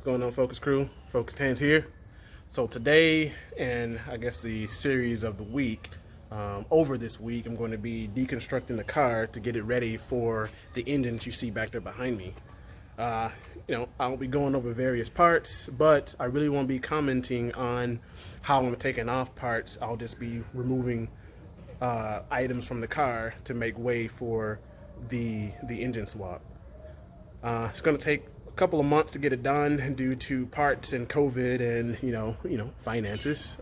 going on, Focus Crew? Focus Hands here. So today, and I guess the series of the week, over this week, I'm going to be deconstructing the car to get it ready for the engine that you see back there behind me. Uh, I'll be going over various parts, but I really won't be commenting on how I'm taking off parts. I'll just be removing items from the car to make way for the engine swap. It's going to take a couple of months to get it done due to parts and COVID and finances.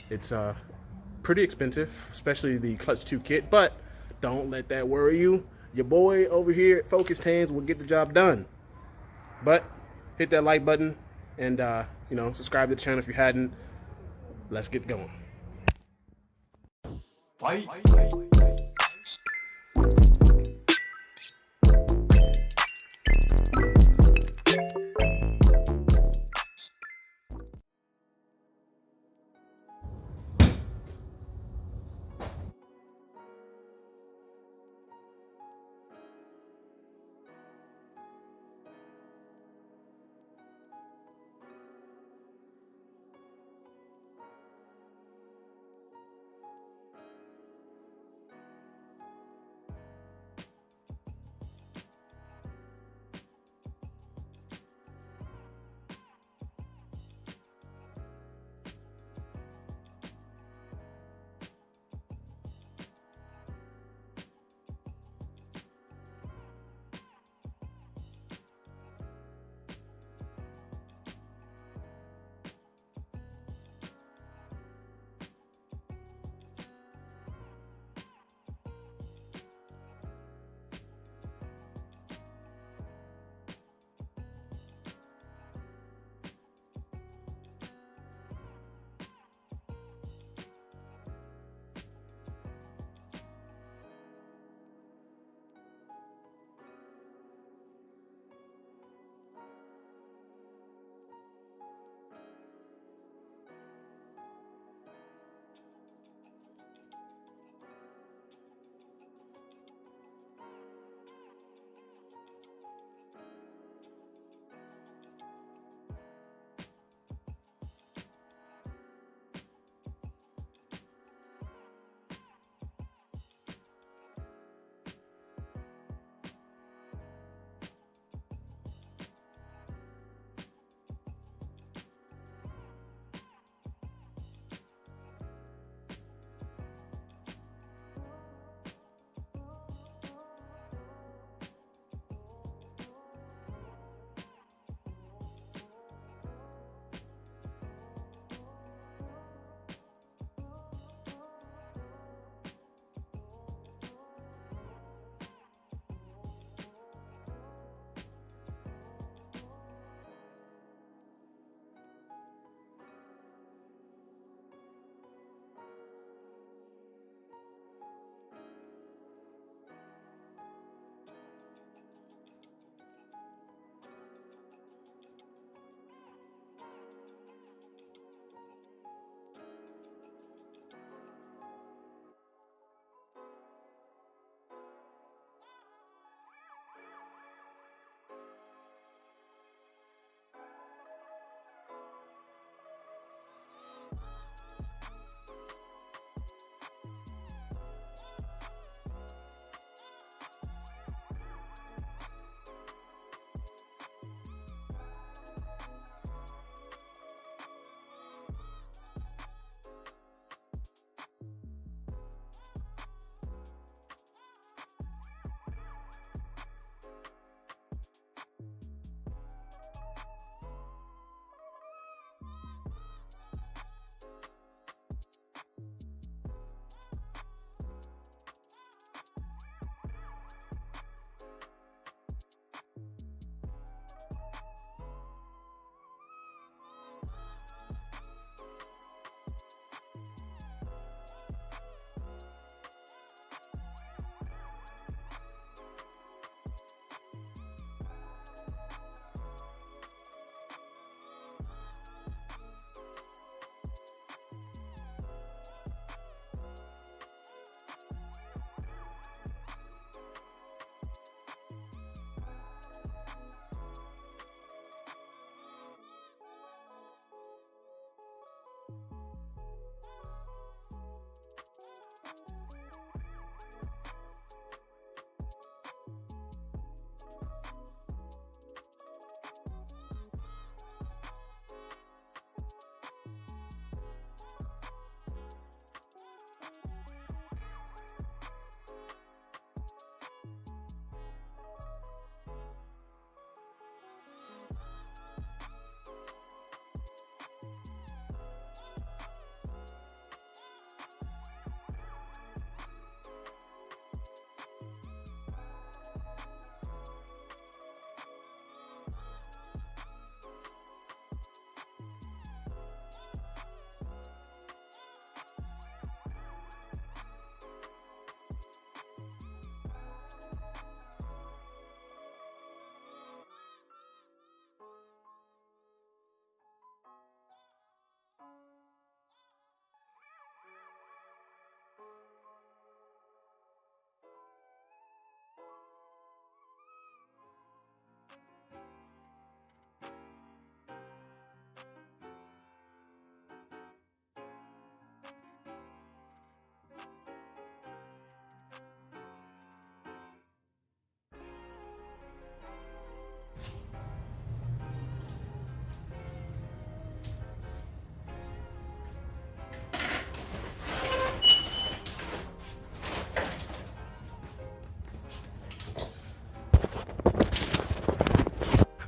It's pretty expensive, especially the clutch 2 kit. But don't let that worry you. Your boy over here at Focused Hands will get the job done. But hit that like button and subscribe to the channel if you hadn't. Let's get going. Fight.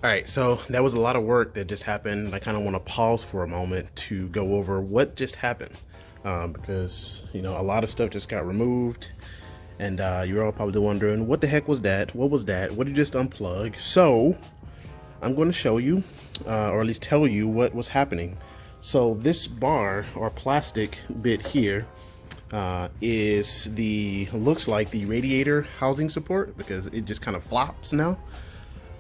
All right, so that was a lot of work that just happened. I kind of want to pause for a moment to go over what just happened, because a lot of stuff just got removed, and you're all probably wondering, what the heck was that? What was that? What did you just unplug? So I'm going to show you, or at least tell you what was happening. So this bar or plastic bit here looks like the radiator housing support, because it just kind of flops now.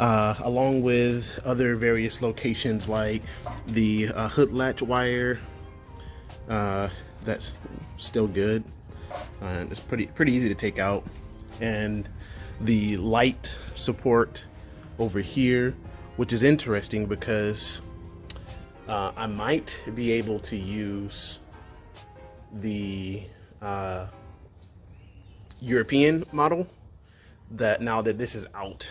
Along with other various locations like the hood latch wire, that's still good, and it's pretty easy to take out, and the light support over here, which is interesting because I might be able to use the European model now that this is out.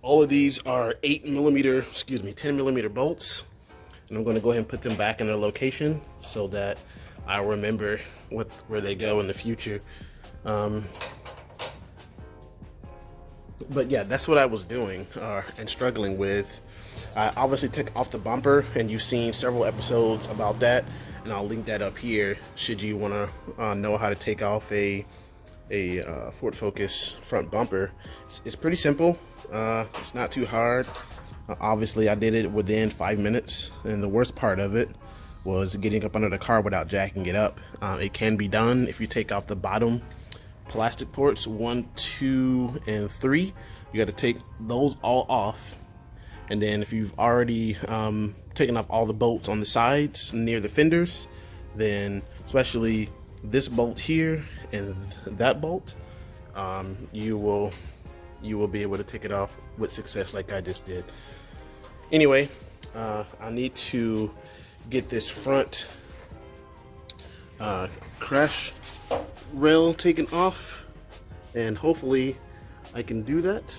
All of these are 10 millimeter bolts, and I'm going to go ahead and put them back in their location so that I'll remember where they go in the future. But yeah, that's what I was doing and struggling with. I obviously took off the bumper, and you've seen several episodes about that, and I'll link that up here should you want to know how to take off a Ford Focus front bumper. It's pretty simple. It's not too hard. Obviously I did it within 5 minutes, and the worst part of it was getting up under the car without jacking it up. It can be done if you take off the bottom plastic ports 1, 2, and 3. You got to take those all off, and then if you've already taken off all the bolts on the sides near the fenders, then especially this bolt here and that bolt, you will be able to take it off with success like I just did. Anyway, I need to get this front crash rail taken off, and hopefully I can do that,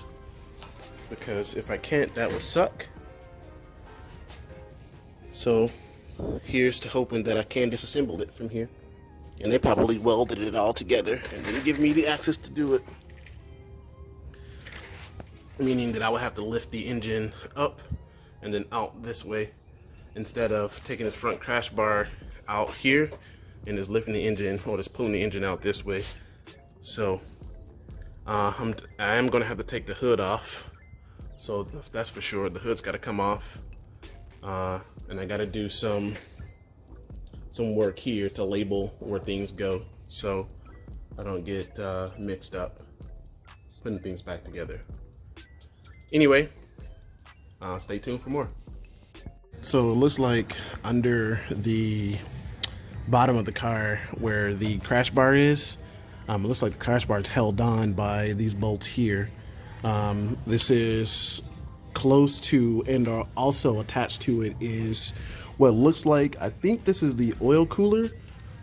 because if I can't, that would suck. So here's to hoping that I can disassemble it from here, and they probably welded it all together and didn't give me the access to do it, meaning that I would have to lift the engine up and then out this way, instead of taking this front crash bar out here and just lifting the engine, or just pulling the engine out this way. So I am going to have to take the hood off, so that's for sure. The hood's got to come off, and I got to do some work here to label where things go, so I don't get mixed up putting things back together. Anyway, stay tuned for more. So it looks like under the bottom of the car where the crash bar is, it looks like the crash bar is held on by these bolts here. This is close to and are also attached to it is what looks like, I think this is the oil cooler.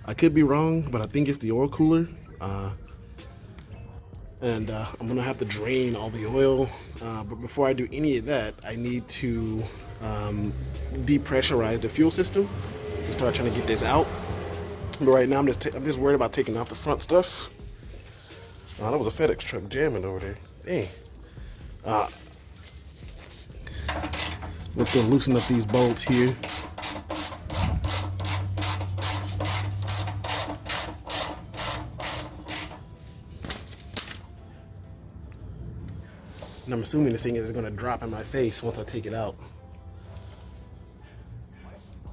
I could be wrong, but I think it's the oil cooler. And I'm gonna have to drain all the oil. But before I do any of that, I need to depressurize the fuel system to start trying to get this out. But right now, I'm just worried about taking off the front stuff. Oh, that was a FedEx truck jamming over there. Dang. Let's go loosen up these bolts here. And I'm assuming this thing is going to drop in my face once I take it out.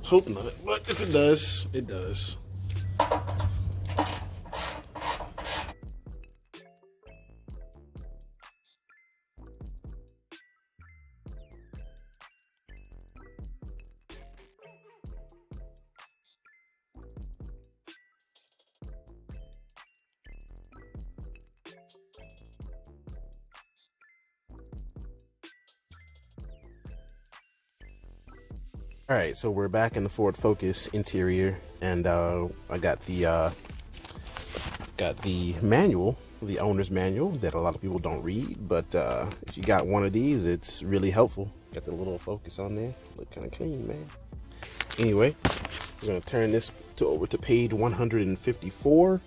Hope not, but if it does, it does. All right, so we're back in the Ford Focus interior, and I got the manual, the owner's manual that a lot of people don't read, but if you got one of these, it's really helpful. Got the little Focus on there, look kind of clean, man. Anyway, we're gonna turn this over to page 154,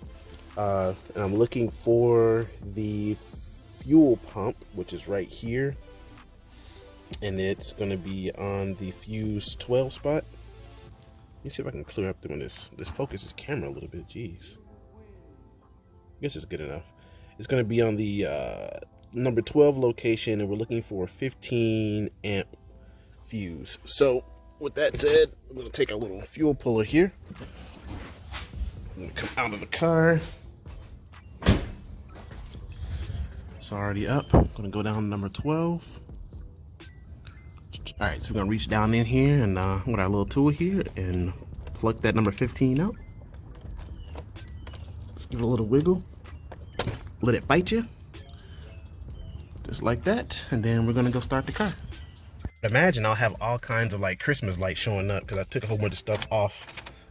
and I'm looking for the fuel pump, which is right here. And it's going to be on the fuse 12 spot. Let me see if I can clear up this focuses camera a little bit. Jeez, I guess it's good enough. It's going to be on the number 12 location, and we're looking for a 15 amp fuse. So with that said, I'm going to take a little fuel puller here. I'm going to come out of the car. It's already up. I'm going to go down to number 12. All right, so we're gonna reach down in here and with our little tool here and pluck that number 15 out. Let's give it a little wiggle. Let it bite you. Just like that. And then we're gonna go start the car. Imagine I'll have all kinds of like Christmas lights showing up because I took a whole bunch of stuff off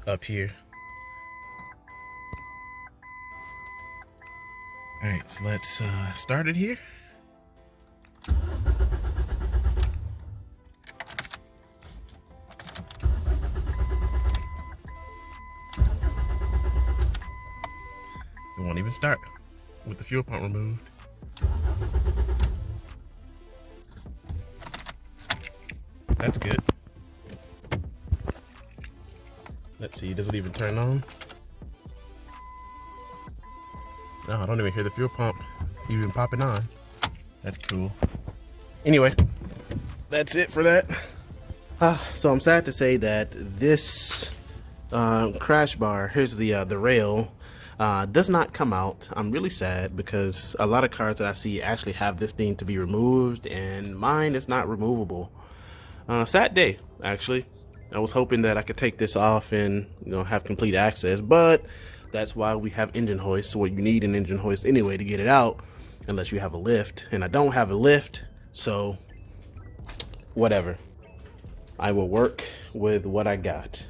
up here. All right, so let's start it here. It won't even start with the fuel pump removed. That's good. Let's see, does it even turn on? No, I don't even hear the fuel pump even popping on. That's cool. Anyway, that's it for that. So I'm sad to say that this crash bar, here's the rail, does not come out. I'm really sad because a lot of cars that I see actually have this thing to be removed, and mine is not removable. Sad day, actually. I was hoping that I could take this off and have complete access, but that's why we have engine hoists. So you need an engine hoist anyway to get it out, unless you have a lift, and I don't have a lift, so whatever. I will work with what I got.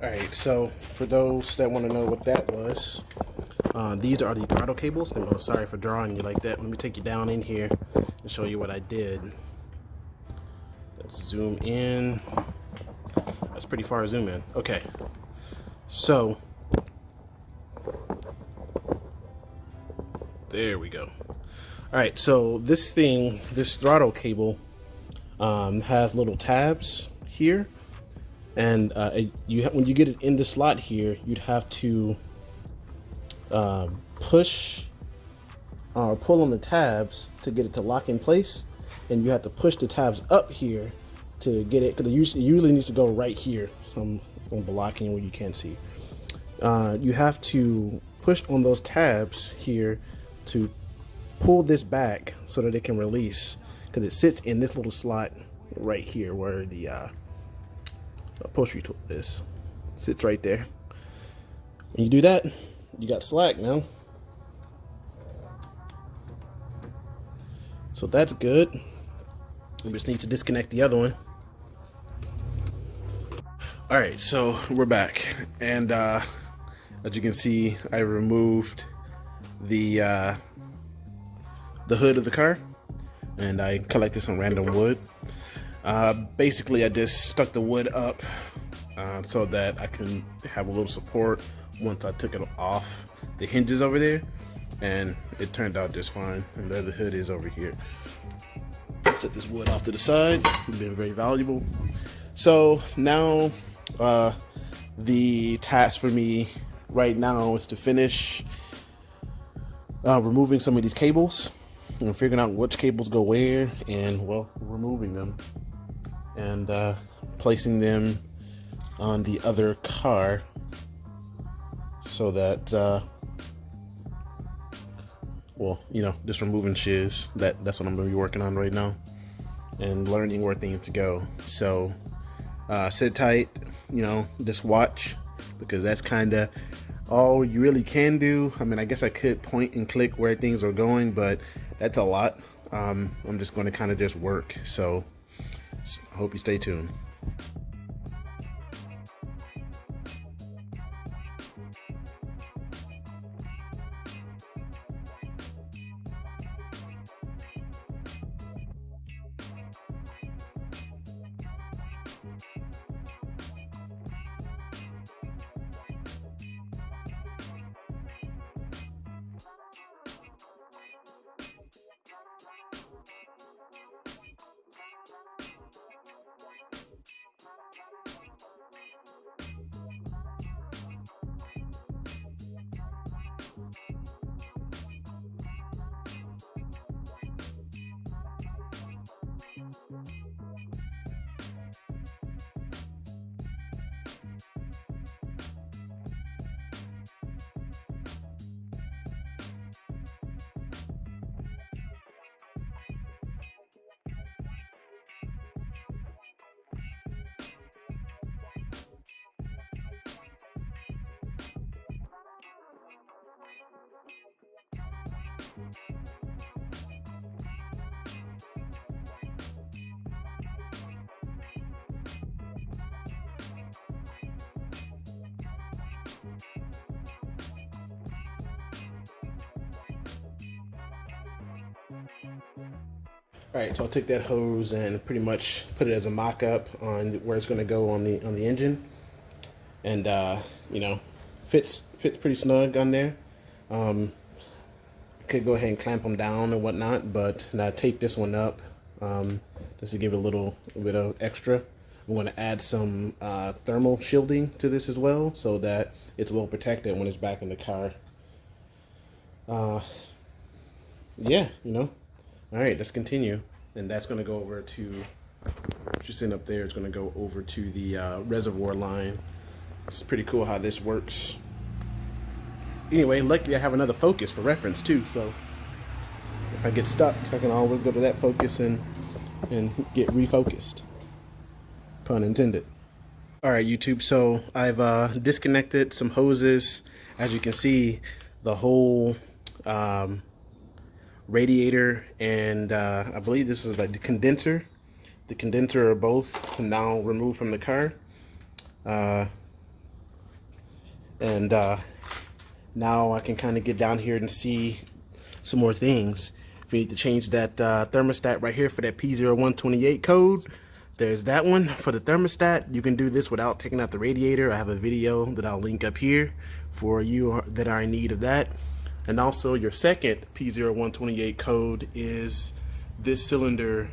All right, so for those that want to know what that was, these are the throttle cables. And oh, sorry for drawing you like that. Let me take you down in here and show you what I did. Let's zoom in. That's pretty far zoom in. Okay, so there we go. All right, so this thing, this throttle cable, has little tabs here, and when you get it in the slot here, you'd have to push or pull on the tabs to get it to lock in place, and you have to push the tabs up here to get it, because it usually needs to go right here. So I'm blocking where you can't see. You have to push on those tabs here to pull this back so that it can release, because it sits in this little slot right here where the upholstery tool is. Sits right there. When you do that, you got slack now. So that's good. We just need to disconnect the other one. All right, so we're back, and as you can see, I removed the hood of the car, and I collected some random wood. Basically, I just stuck the wood up so that I can have a little support once I took it off the hinges over there, and it turned out just fine. And there the hood is over here. Set this wood off to the side. It's been very valuable. So now the task for me right now is to finish removing some of these cables and figuring out which cables go where, and well, removing them and placing them on the other car so that well, you know, just removing shiz. That's what I'm gonna be working on right now, and learning where things go. So sit tight, you know, just watch, because that's kind of all you really can do. I mean, I guess I could point and click where things are going, but that's a lot. I'm just going to kind of just work. So I hope you stay tuned. All right, so I'll take that hose and pretty much put it as a mock-up on where it's going to go on the engine, and you know, fits pretty snug on there. Could go ahead and clamp them down and whatnot, but now tape this one up just to give it a little bit of extra. I'm going to add some thermal shielding to this as well, so that it's well protected when it's back in the car. Yeah, you know. All right, let's continue. And that's going to go over to, just in up there, it's going to go over to the reservoir line. It's pretty cool how this works. Anyway, luckily I have another focus for reference too, so if I get stuck, I can always go to that focus and get refocused. Pun intended. All right, YouTube, so I've disconnected some hoses. As you can see, the whole radiator and I believe this is like the condenser. The condenser are both now removed from the car. And now I can kind of get down here and see some more things. If you need to change that thermostat right here for that P0128 code, there's that one for the thermostat. You can do this without taking out the radiator. I have a video that I'll link up here for you that are in need of that. And also your second P0128 code is this cylinder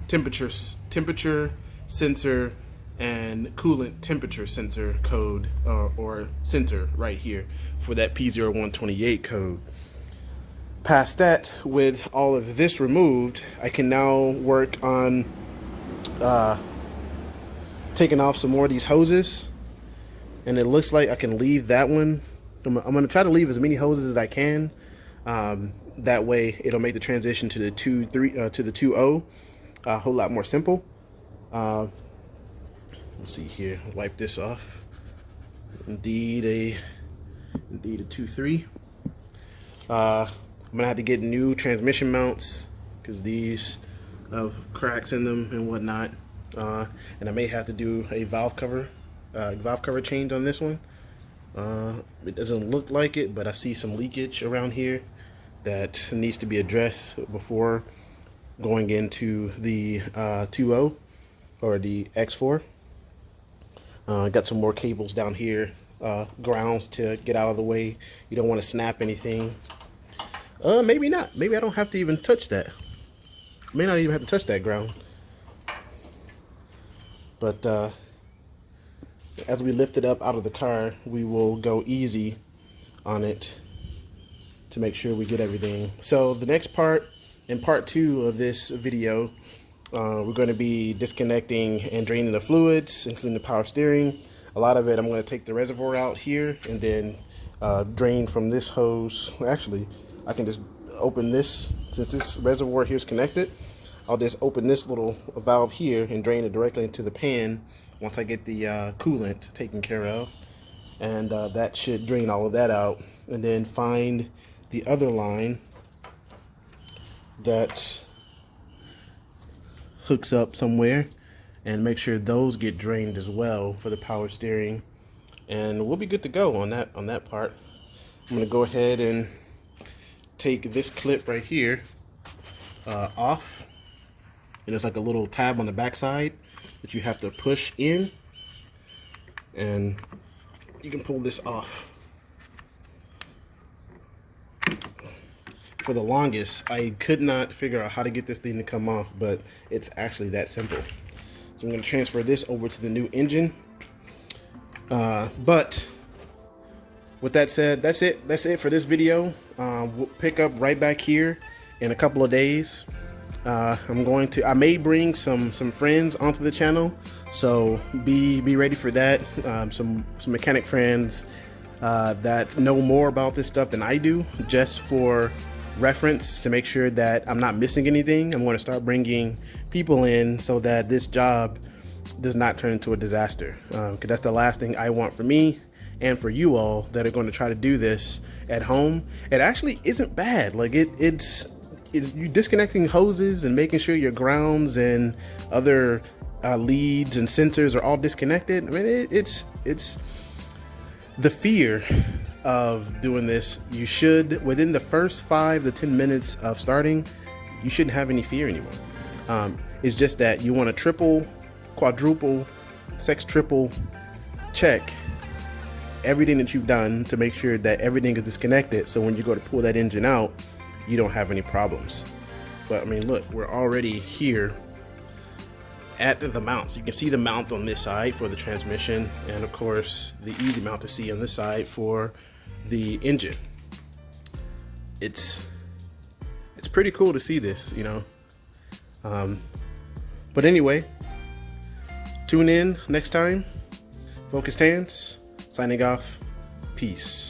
temperature sensor and coolant temperature sensor code or sensor right here for that P0128 code. Past that, with all of this removed, I can now work on taking off some more of these hoses, and it looks like I can leave that one. I'm going to try to leave as many hoses as I can. That way it'll make the transition to the 2.0 a whole lot more simple. Let's see here, wipe this off. Indeed a 2.3. I'm gonna have to get new transmission mounts because these have cracks in them and whatnot, and I may have to do a valve cover change on this one. It doesn't look like it, but I see some leakage around here that needs to be addressed before going into the 2.0 or the X4. Got some more cables down here, grounds to get out of the way. You don't want to snap anything. Maybe not. Maybe I don't have to even touch that. May not even have to touch that ground. But as we lift it up out of the car, we will go easy on it to make sure we get everything. So the next part, in part 2 of this video, we're going to be disconnecting and draining the fluids, including the power steering. A lot of it, I'm going to take the reservoir out here and then drain from this hose. Actually, I can just open this, since this reservoir here is connected, I'll just open this little valve here and drain it directly into the pan once I get the coolant taken care of. And that should drain all of that out. And then find the other line that hooks up somewhere and make sure those get drained as well for the power steering. And we'll be good to go on that part. I'm going to go ahead and take this clip right here off, and it's like a little tab on the back side that you have to push in, and you can pull this off. For the longest, I could not figure out how to get this thing to come off, but it's actually that simple. So I'm going to transfer this over to the new engine. But with that said, that's it for this video. We'll pick up right back here in a couple of days. I may bring some friends onto the channel, so be ready for that. Some mechanic friends that know more about this stuff than I do, just for reference, to make sure that I'm not missing anything. I'm going to start bringing people in so that this job does not turn into a disaster, because that's the last thing I want for me and for you all that are going to try to do this at home. It actually isn't bad. Like it's you disconnecting hoses and making sure your grounds and other leads and sensors are all disconnected. I mean, it's the fear of doing this. You should, within the first 5 to 10 minutes of starting, you shouldn't have any fear anymore. It's just that you want to triple, quadruple, triple check everything that you've done to make sure that everything is disconnected, so when you go to pull that engine out, you don't have any problems. But I mean, look, we're already here at the mounts. You can see the mount on this side for the transmission, and of course the easy mount to see on this side for the engine. It's pretty cool to see this, you know. But anyway, tune in next time. Focused Hands signing off. Peace.